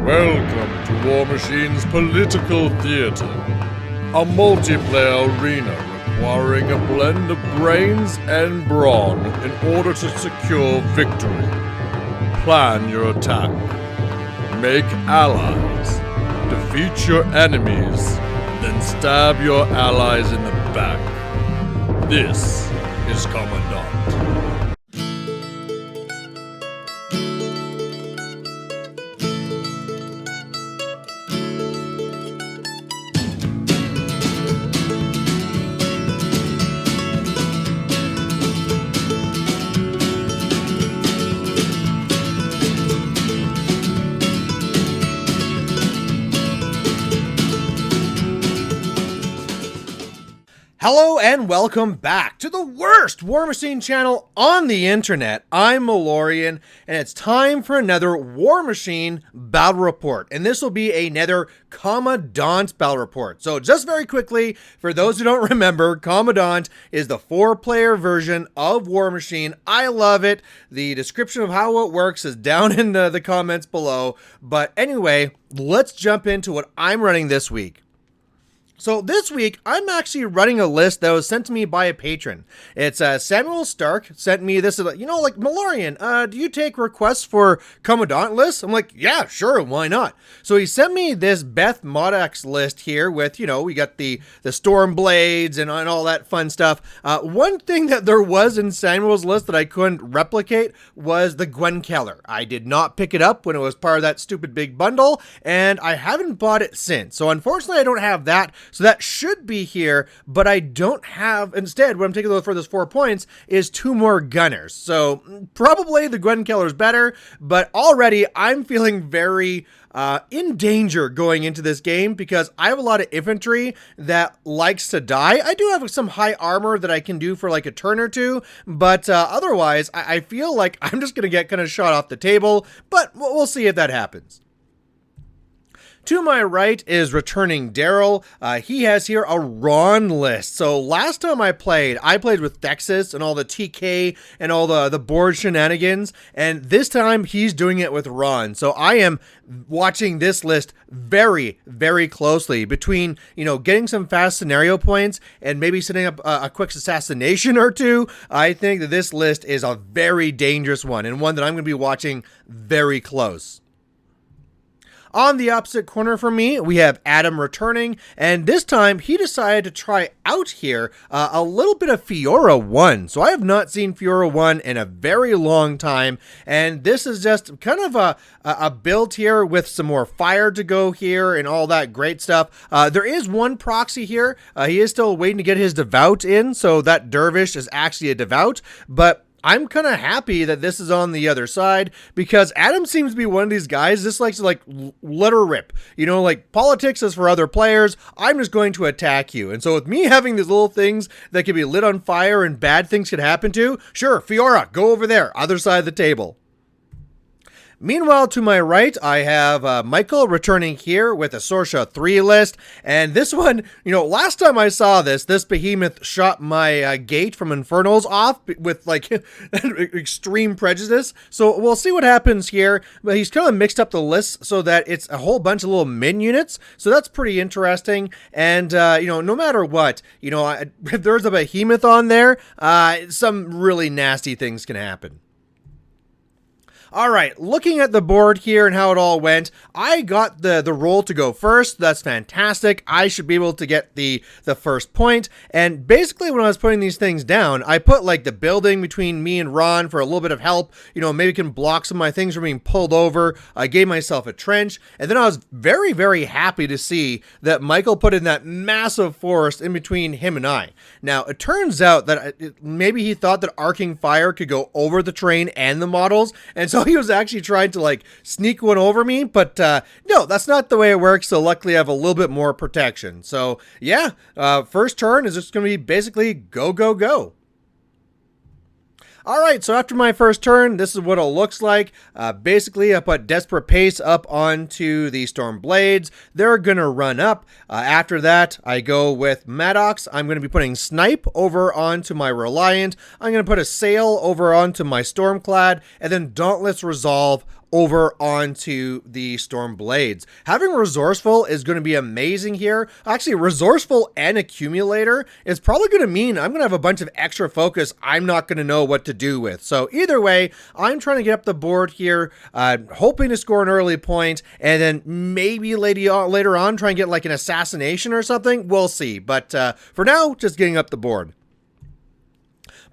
Welcome to Warmachine's Political Theater, a multiplayer arena requiring a blend of brains and brawn in order to secure victory. Plan your attack, make allies, defeat your enemies, then stab your allies in the back. This is Kommandant. Hello and welcome back to the worst Warmachine channel on the internet. I'm Malorian, and it's time for another Warmachine battle report. And this will be another Commandant battle report. So just very quickly, for those who don't remember, Commandant is the 4-player version of Warmachine. I love it. The description of how it works is down in the comments below. But anyway, let's jump into what I'm running this week. So this week, I'm actually running a list that was sent to me by a patron. It's Samuel Stark sent me this, like Malorian, do you take requests for Commandant lists? I'm like, yeah, sure, why not? So he sent me this Maddox list here with, we got the Storm Blades and all that fun stuff. One thing that there was in Samuel's list that I couldn't replicate was the Gwen Keller. I did not pick it up when it was part of that stupid big bundle, and I haven't bought it since. So unfortunately, I don't have that. So that should be here, but I don't have, instead, what I'm taking for those 4 points is 2 more gunners. So probably the Gwen Keller's better, but already I'm feeling very in danger going into this game because I have a lot of infantry that likes to die. I do have some high armor that I can do for like a turn or two, but otherwise I feel like I'm just going to get kind of shot off the table, but we'll see if that happens. To my right is returning Daryl. He has here a Rahn list. So last time I played with Dexus and all the TK and all the board shenanigans. And this time he's doing it with Rahn. So I am watching this list very, very closely between, getting some fast scenario points and maybe setting up a quick assassination or two. I think that this list is a very dangerous one and one that I'm going to be watching very close. On the opposite corner from me, we have Adam returning, and this time he decided to try out here a little bit of Feora1. So I have not seen Feora1 in a very long time, and this is just kind of a build here with some more fire to go here and all that great stuff. There is one proxy here. He is still waiting to get his devout in, so that dervish is actually a devout, but I'm kind of happy that this is on the other side because Adam seems to be one of these guys just likes to let her rip. Politics is for other players. I'm just going to attack you. And so with me having these little things that can be lit on fire and bad things could happen to, sure, Feora, go over there, other side of the table. Meanwhile, to my right, I have Michael returning here with a Sorscha3 list. And this one, last time I saw this behemoth shot my gate from Infernals off with extreme prejudice. So we'll see what happens here. But he's kind of mixed up the list so that it's a whole bunch of little min units. So that's pretty interesting. And, no matter what, if there's a behemoth on there, some really nasty things can happen. All right, looking at the board here and how it all went, I got the roll to go first. That's fantastic. I should be able to get the first point. And basically when I was putting these things down, I put the building between me and Ron for a little bit of help. Maybe can block some of my things from being pulled over. I gave myself a trench. And then I was very, very happy to see that Michael put in that massive forest in between him and I. Now, it turns out that maybe he thought that arcing fire could go over the terrain and the models. And so he was actually trying to sneak one over me, but no, that's not the way it works. So luckily I have a little bit more protection. So yeah, first turn is just going to be basically go, go, go. Alright, so after my first turn, this is what it looks like. Basically, I put Desperate Pace up onto the Storm Blades. They're going to run up. After that, I go with Maddox. I'm going to be putting Snipe over onto my Reliant. I'm going to put a Sail over onto my Stormclad, and then Dauntless Resolve over onto the Storm Blades. Having Resourceful is going to be amazing here. Actually, Resourceful and Accumulator is probably going to mean I'm going to have a bunch of extra focus I'm not going to know what to do with. So either way, I'm trying to get up the board here, hoping to score an early point, and then maybe later on try and get like an assassination or something. We'll see. But for now, just getting up the board.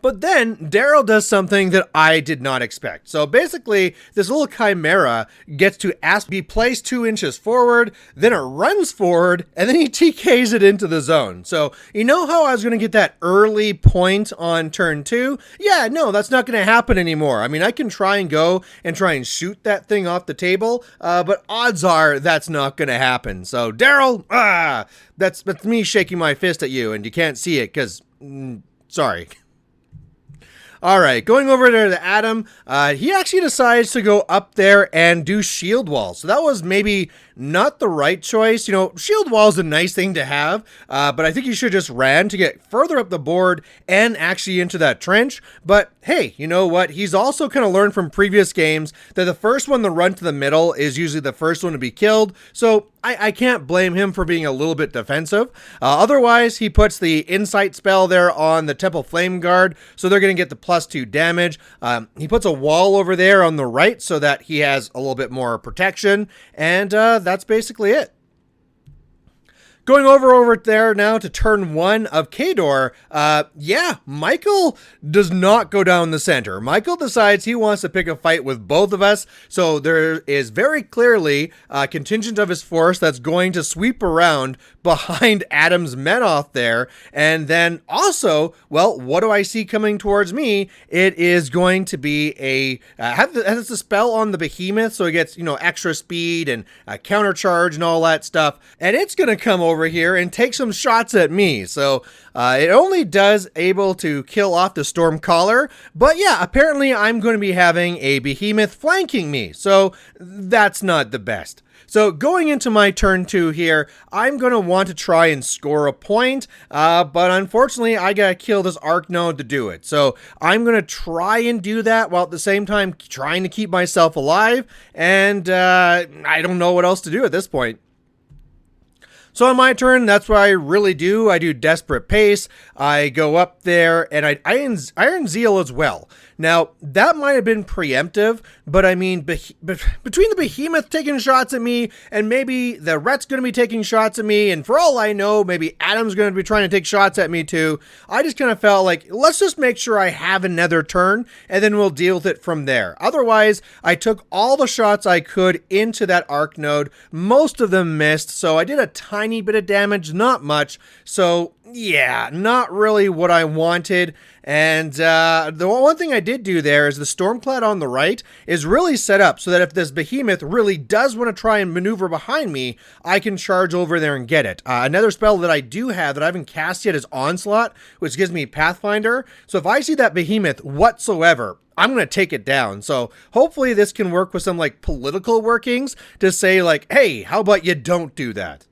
But then Daryl does something that I did not expect. So basically, this little chimera gets to be placed 2 inches forward, then it runs forward, and then he TKs it into the zone. So you know how I was going to get that early point on turn 2? Yeah, no, that's not going to happen anymore. I mean, I can try and shoot that thing off the table, but odds are that's not going to happen. So Daryl, that's me shaking my fist at you, and you can't see it because, sorry. All right, going over there to Adam, he actually decides to go up there and do shield wall. So that was maybe not the right choice. You know, shield wall is a nice thing to have, but I think he should just ran to get further up the board and actually into that trench. But hey, you know what? He's also kind of learned from previous games that the first one to run to the middle is usually the first one to be killed. So I can't blame him for being a little bit defensive. Otherwise, he puts the insight spell there on the Temple Flame Guard, so they're going to get the +2 damage. He puts a wall over there on the right so that he has a little bit more protection, and that's basically it. Going over there now to turn 1 of Kador, yeah, Michael does not go down the center. Michael decides he wants to pick a fight with both of us, so there is very clearly a contingent of his force that's going to sweep around behind Adam's men off there, and then also, well, what do I see coming towards me? It is going to be has the spell on the behemoth, so it gets, you know, extra speed and counter charge and all that stuff, and it's going to come over here and take some shots at me. So it only does able to kill off the Storm Caller, but yeah, apparently I'm going to be having a behemoth flanking me, so that's not the best. So going into my turn 2 here, I'm going to want to try and score a point, but unfortunately I gotta kill this Arc Node to do it. So I'm going to try and do that while at the same time trying to keep myself alive, and I don't know what else to do at this point. So on my turn, that's what I really do. I do Desperate Pace. I go up there and I Iron Zeal as well. Now, that might have been preemptive, but I mean, between the Behemoth taking shots at me and maybe the Ret's going to be taking shots at me, and for all I know, maybe Adam's going to be trying to take shots at me too, I just kind of felt like, let's just make sure I have another turn, and then we'll deal with it from there. Otherwise, I took all the shots I could into that Arc Node. Most of them missed, so I did a tiny bit of damage, not much, so yeah, not really what I wanted. And the one thing I did do there is the Stormcloud on the right is really set up so that if this Behemoth really does want to try and maneuver behind me, I can charge over there and get it. Another spell that I do have that I haven't cast yet is Onslaught, which gives me Pathfinder. So if I see that Behemoth whatsoever, I'm going to take it down. So hopefully this can work with some like political workings to say like, hey, how about you don't do that?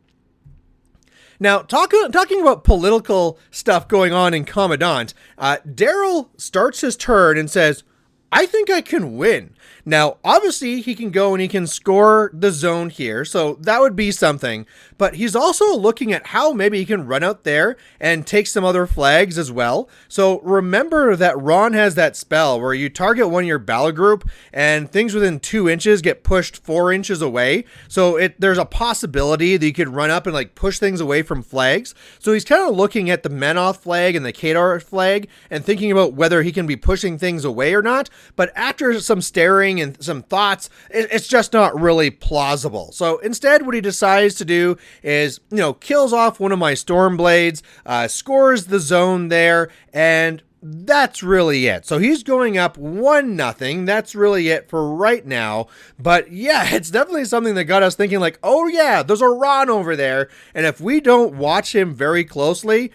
Now, talking about political stuff going on in Commandant, Daryl starts his turn and says, I think I can win. Now, obviously, he can go and he can score the zone here, so that would be something. But he's also looking at how maybe he can run out there and take some other flags as well. So remember that Rahn has that spell where you target one of your battle group and things within 2 inches get pushed 4 inches away. So there's a possibility that you could run up and like push things away from flags. So he's kind of looking at the Menoth flag and the Kadar flag and thinking about whether he can be pushing things away or not. But after some staring and some thoughts, it's just not really plausible. So instead, what he decides to do is, you know, kills off one of my Storm Blades, scores the zone there, and that's really it. So he's going up 1-0. That's really it for right now. But yeah, it's definitely something that got us thinking like, oh yeah, there's a Rahn over there. And if we don't watch him very closely,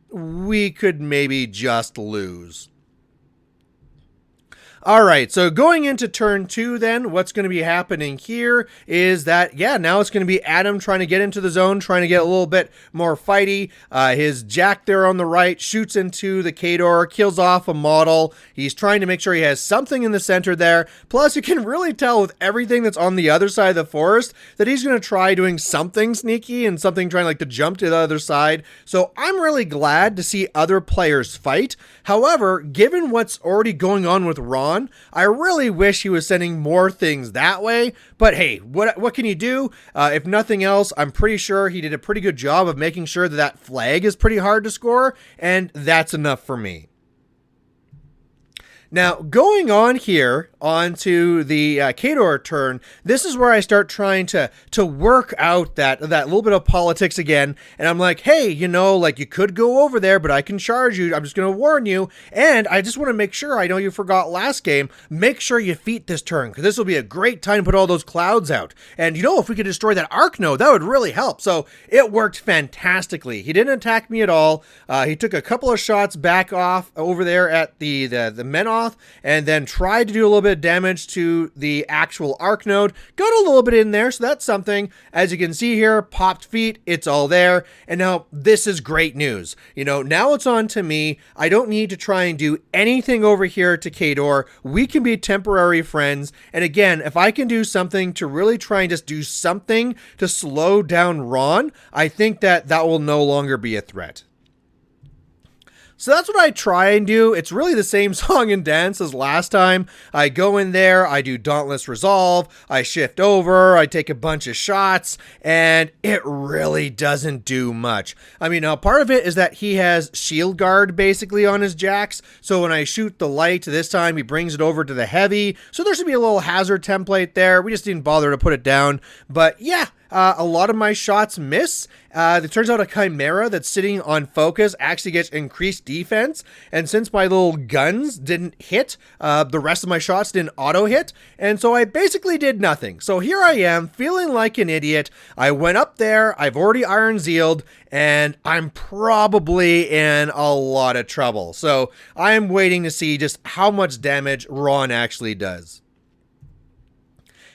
we could maybe just lose. All right, so going into turn 2 then, what's going to be happening here is that, yeah, now it's going to be Adam trying to get into the zone, trying to get a little bit more fighty. His Jack there on the right shoots into the Khador, kills off a model. He's trying to make sure he has something in the center there. Plus, you can really tell with everything that's on the other side of the forest that he's going to try doing something sneaky and something trying like to jump to the other side. So I'm really glad to see other players fight. However, given what's already going on with Rahn, I really wish he was sending more things that way, but hey, what can you do? If nothing else, I'm pretty sure he did a pretty good job of making sure that that flag is pretty hard to score, and that's enough for me. Now, going on here onto the Khador turn, this is where I start trying to work out that little bit of politics again. And I'm like, hey, you know, like you could go over there, but I can charge you. I'm just going to warn you. And I just want to make sure, I know you forgot last game, make sure you feat this turn, because this will be a great time to put all those clouds out. And you know, if we could destroy that arc node, that would really help. So it worked fantastically. He didn't attack me at all. He took a couple of shots back off over there at the Menoth, and then tried to do a little bit of damage to the actual arc node. Got a little bit in there, so that's something. As you can see here, popped feet, it's all there. And now this is great news. You know, now it's on to me. I don't need to try and do anything over here to Khador. We can be temporary friends. And again, if I can do something to really try and just do something to slow down Rahn, I think that will no longer be a threat. So that's what I try and do. It's really the same song and dance as last time. I go in there, I do Dauntless Resolve, I shift over, I take a bunch of shots, and it really doesn't do much. I mean, now part of it is that he has shield guard basically on his jacks, so when I shoot the light this time, he brings it over to the heavy, so there should be a little hazard template there. We just didn't bother to put it down, but yeah. A lot of my shots miss. It turns out a Chimera that's sitting on focus actually gets increased defense. And since my little guns didn't hit, the rest of my shots didn't auto hit. And so I basically did nothing. So here I am feeling like an idiot. I went up there. I've already Iron Zealed, and I'm probably in a lot of trouble. So I am waiting to see just how much damage Rahn actually does.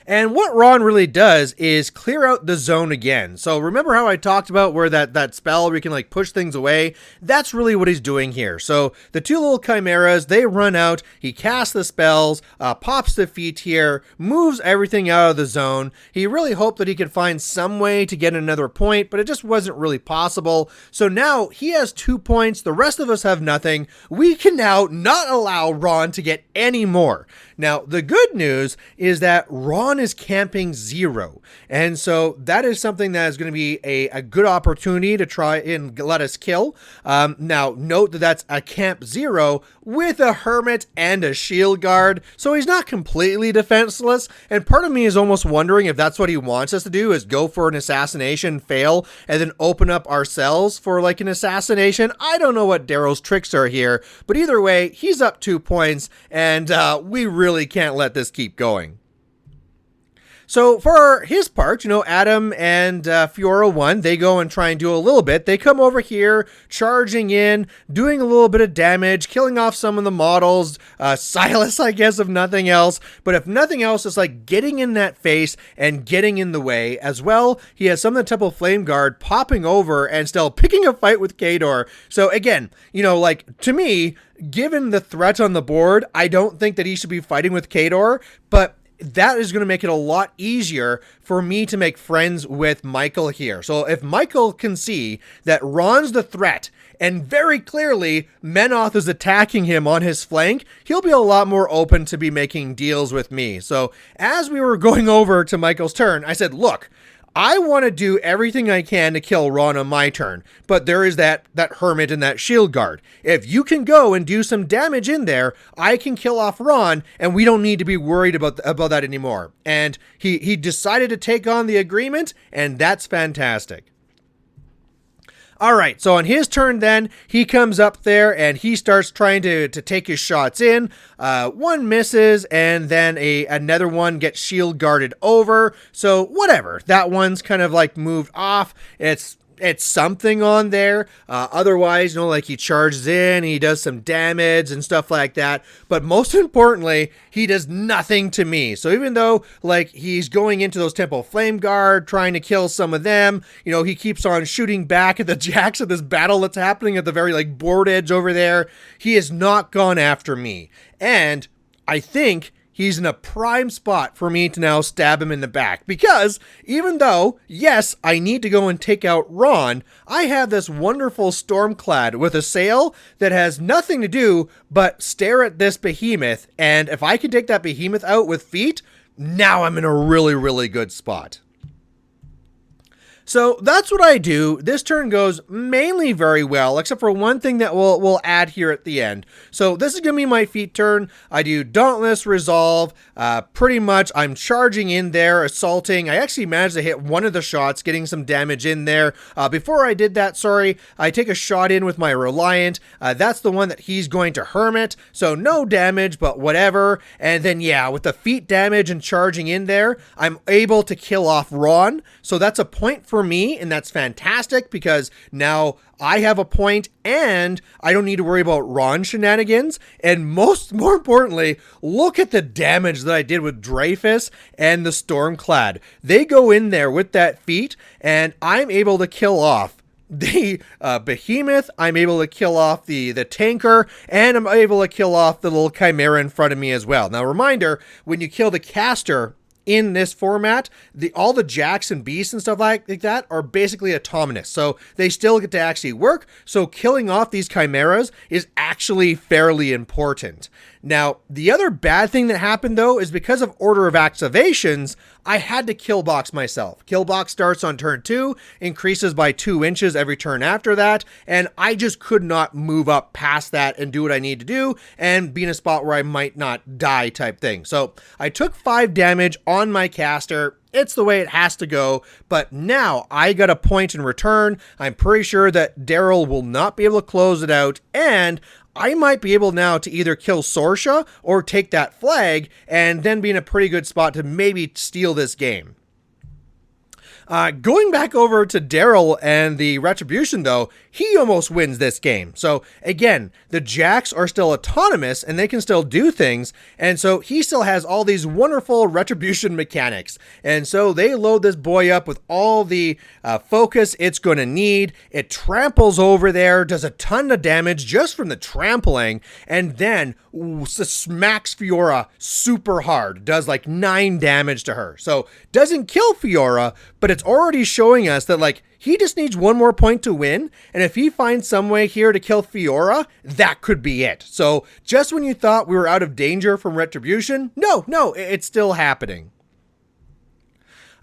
And what Rahn really does is clear out the zone again. So remember how I talked about where that spell where you can like push things away? That's really what he's doing here. So the two little chimeras, they run out, he casts the spells, pops the feet here, moves everything out of the zone. He really hoped that he could find some way to get another point, but it just wasn't really possible. So now he has 2 points, the rest of us have nothing. We can now not allow Rahn to get any more. Now, the good news is that Rahn is camping 0. And so that is something that is going to be a good opportunity to try and let us kill. Now, note that that's a camp 0 with a hermit and a shield guard. So he's not completely defenseless. And part of me is almost wondering if that's what he wants us to do, is go for an assassination, fail, and then open up ourselves for like an assassination. I don't know what Daryl's tricks are here, but either way, he's up 2 points, and we really can't let this keep going. So for his part, you know, Adam and Feora1, they go and try and do a little bit. They come over here, charging in, doing a little bit of damage, killing off some of the models, Silas, I guess, if nothing else. But if nothing else, it's like getting in that face and getting in the way. As well, he has some of the Temple Flame Guard popping over and still picking a fight with Khador. So again, you know, like, to me, given the threat on the board, I don't think that he should be fighting with Khador, but that is going to make it a lot easier for me to make friends with Michael here. So if Michael can see that Rahn's the threat, and very clearly Menoth is attacking him on his flank, he'll be a lot more open to be making deals with me. So as we were going over to Michael's turn, I said, look, I want to do everything I can to kill Rahn on my turn, but there is that hermit and that shield guard. If you can go and do some damage in there, I can kill off Rahn, and we don't need to be worried about that anymore. And he decided to take on the agreement, and that's fantastic. All right, so on his turn then, he comes up there and he starts trying to take his shots in. One misses, and then another one gets shield guarded over. So whatever, that one's kind of like moved off. It's it's something on there. Otherwise, like he charges in, he does some damage and stuff like that. But most importantly, he does nothing to me. So even though like he's going into those Temple Flame Guard, trying to kill some of them, he keeps on shooting back at the jacks of this battle that's happening at the very like board edge over there. He has not gone after me. And I think he's in a prime spot for me to now stab him in the back, because even though, yes, I need to go and take out Rahn, I have this wonderful Stormclad with a sail that has nothing to do but stare at this behemoth, and if I can take that behemoth out with feet, now I'm in a really, really good spot. So that's what I do. This turn goes mainly very well, except for one thing that we'll add here at the end. So this is going to be my feat turn. I do Dauntless Resolve. Pretty much I'm charging in there, assaulting. I actually managed to hit one of the shots, getting some damage in there. Before I did that, I take a shot in with my Reliant. That's the one that he's going to Hermit. So no damage, but whatever. And then, yeah, with the feat damage and charging in there, I'm able to kill off Rahn. So that's a point for me, and that's fantastic because now I have a point and I don't need to worry about Rahn shenanigans. And more importantly, look at the damage that I did with Dreyfus and the Stormclad. They go in there with that feat and I'm able to kill off the behemoth, I'm able to kill off the tanker, and I'm able to kill off the little chimera in front of me as well. Now, reminder, when you kill the caster in this format, all the jacks and beasts and stuff like that are basically autonomous, so they still get to actually work. So killing off these chimeras is actually fairly important. Now, the other bad thing that happened though is because of order of activations, I had to kill box myself. Kill box starts on turn 2, increases by 2 inches every turn after that, and I just could not move up past that and do what I need to do and be in a spot where I might not die type thing. So I took 5 damage on my caster. It's the way it has to go, but now I got a point in return. I'm pretty sure that Daryl will not be able to close it out, and I might be able now to either kill Sorscha or take that flag and then be in a pretty good spot to maybe steal this game. Going back over to Daryl and the Retribution, though, he almost wins this game. So, again, the Jacks are still autonomous, and they can still do things, and so he still has all these wonderful Retribution mechanics. And so they load this boy up with all the focus it's going to need. It tramples over there, does a ton of damage just from the trampling, and then smacks Feora super hard. Does like 9 damage to her. So, doesn't kill Feora, but it's already showing us that, like, he just needs one more point to win, and if he finds some way here to kill Feora, that could be it. So, just when you thought we were out of danger from Retribution, no, it's still happening.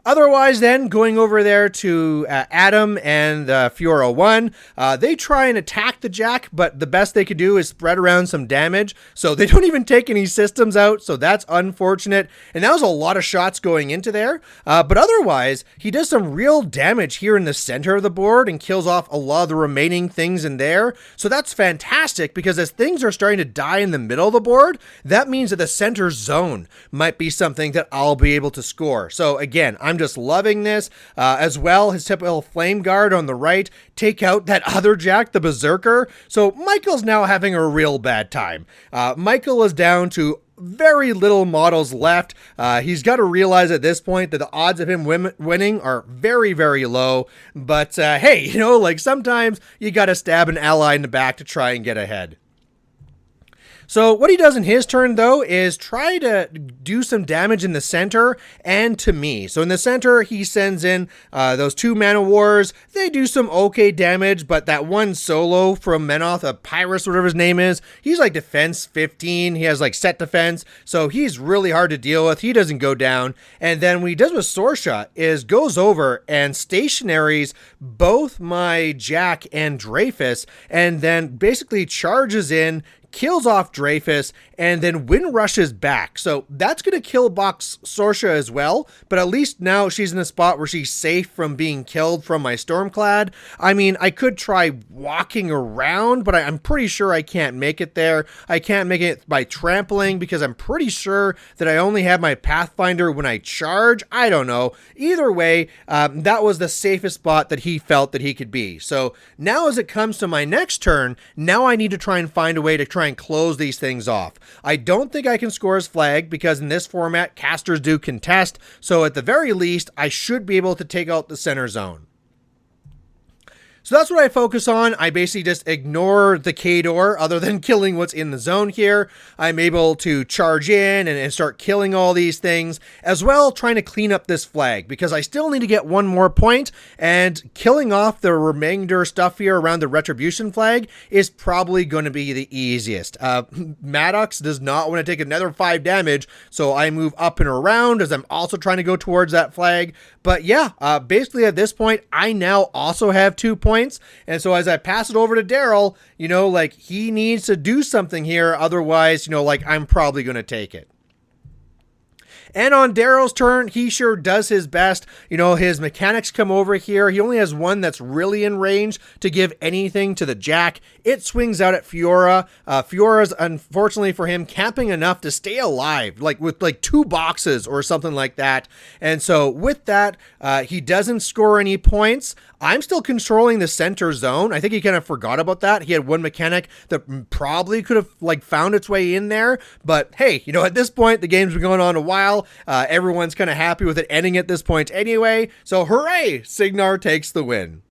Otherwise, then, going over there to Adam and Feora1, they try and attack the Jack, but the best they could do is spread around some damage, so they don't even take any systems out, so that's unfortunate, and that was a lot of shots going into there, but otherwise, he does some real damage here in the center of the board and kills off a lot of the remaining things in there, so that's fantastic, because as things are starting to die in the middle of the board, that means that the center zone might be something that I'll be able to score. So again, I'm just loving this. As well, his typical Flame Guard on the right take out that other Jack, the Berserker. So Michael's now having a real bad time. Michael is down to very little models left. He's got to realize at this point that the odds of him winning are very, very low. But hey, like sometimes you got to stab an ally in the back to try and get ahead. So what he does in his turn, though, is try to do some damage in the center and to me. So in the center, he sends in those 2 Mana Wars. They do some okay damage, but that one solo from Menoth, Pyrus, whatever his name is, he's like defense 15. He has like set defense, so he's really hard to deal with. He doesn't go down. And then what he does with Sorscha is goes over and stationaries both my Jack and Dreyfus, and then basically charges in, kills off Dreyfus, and then wind rushes back. So that's going to kill box Sorscha as well, but at least now she's in a spot where she's safe from being killed from my Stormclad. I mean, I could try walking around, but I'm pretty sure I can't make it there. I can't make it by trampling because I'm pretty sure that I only have my Pathfinder when I charge. I don't know. Either way, that was the safest spot that he felt that he could be. So now as it comes to my next turn, now I need to try and find a way to try and close these things off. I don't think I can score his flag because in this format, casters do contest. So at the very least, I should be able to take out the center zone. So that's what I focus on. I basically just ignore the K-door other than killing what's in the zone here. I'm able to charge in and start killing all these things, as well trying to clean up this flag because I still need to get one more point, and killing off the remainder stuff here around the retribution flag is probably going to be the easiest. Maddox does not want to take another 5 damage, so I move up and around as I'm also trying to go towards that flag. But yeah, basically at this point, I now also have 2 points. And so as I pass it over to Daryl, you know, like he needs to do something here. Otherwise, you know, like I'm probably going to take it. And on Daryl's turn, he sure does his best. You know, his mechanics come over here. He only has one that's really in range to give anything to the Jack. It swings out at Feora. Feora's, unfortunately for him, camping enough to stay alive, like with like 2 boxes or something like that. And so with that, he doesn't score any points. I'm still controlling the center zone. I think he kind of forgot about that. He had one mechanic that probably could have like found its way in there. But hey, you know, at this point, the game's been going on a while. Everyone's kind of happy with it ending at this point anyway. So hooray, Cygnar takes the win.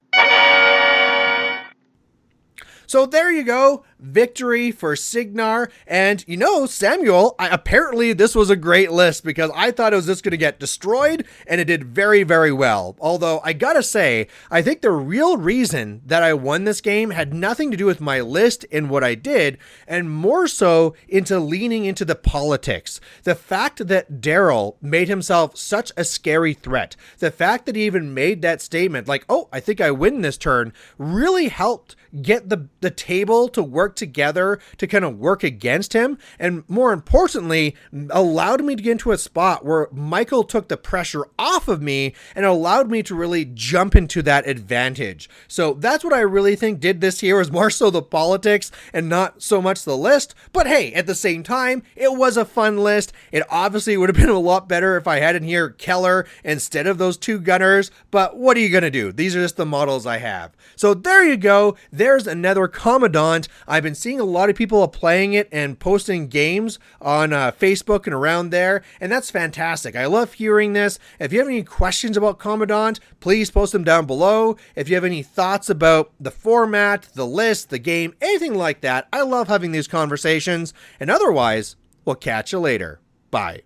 So there you go, victory for Cygnar. And you know, Samuel, apparently this was a great list because I thought it was just going to get destroyed, and it did very, very well. Although I gotta say, I think the real reason that I won this game had nothing to do with my list and what I did, and more so into leaning into the politics. The fact that Daryl made himself such a scary threat, the fact that he even made that statement like, oh, I think I win this turn, really helped get the table to work together to kind of work against him, and more importantly, allowed me to get into a spot where Michael took the pressure off of me and allowed me to really jump into that advantage. So that's what I really think did this here, is more so the politics and not so much the list. But hey, at the same time, it was a fun list. It obviously would have been a lot better if I had in here Keller instead of those 2 gunners, but what are you gonna do? These are just the models I have. So there you go. There's another Commandant. I've been seeing a lot of people playing it and posting games on Facebook and around there, and that's fantastic. I love hearing this. If you have any questions about Commandant, please post them down below. If you have any thoughts about the format, the list, the game, anything like that, I love having these conversations. And otherwise, we'll catch you later. Bye.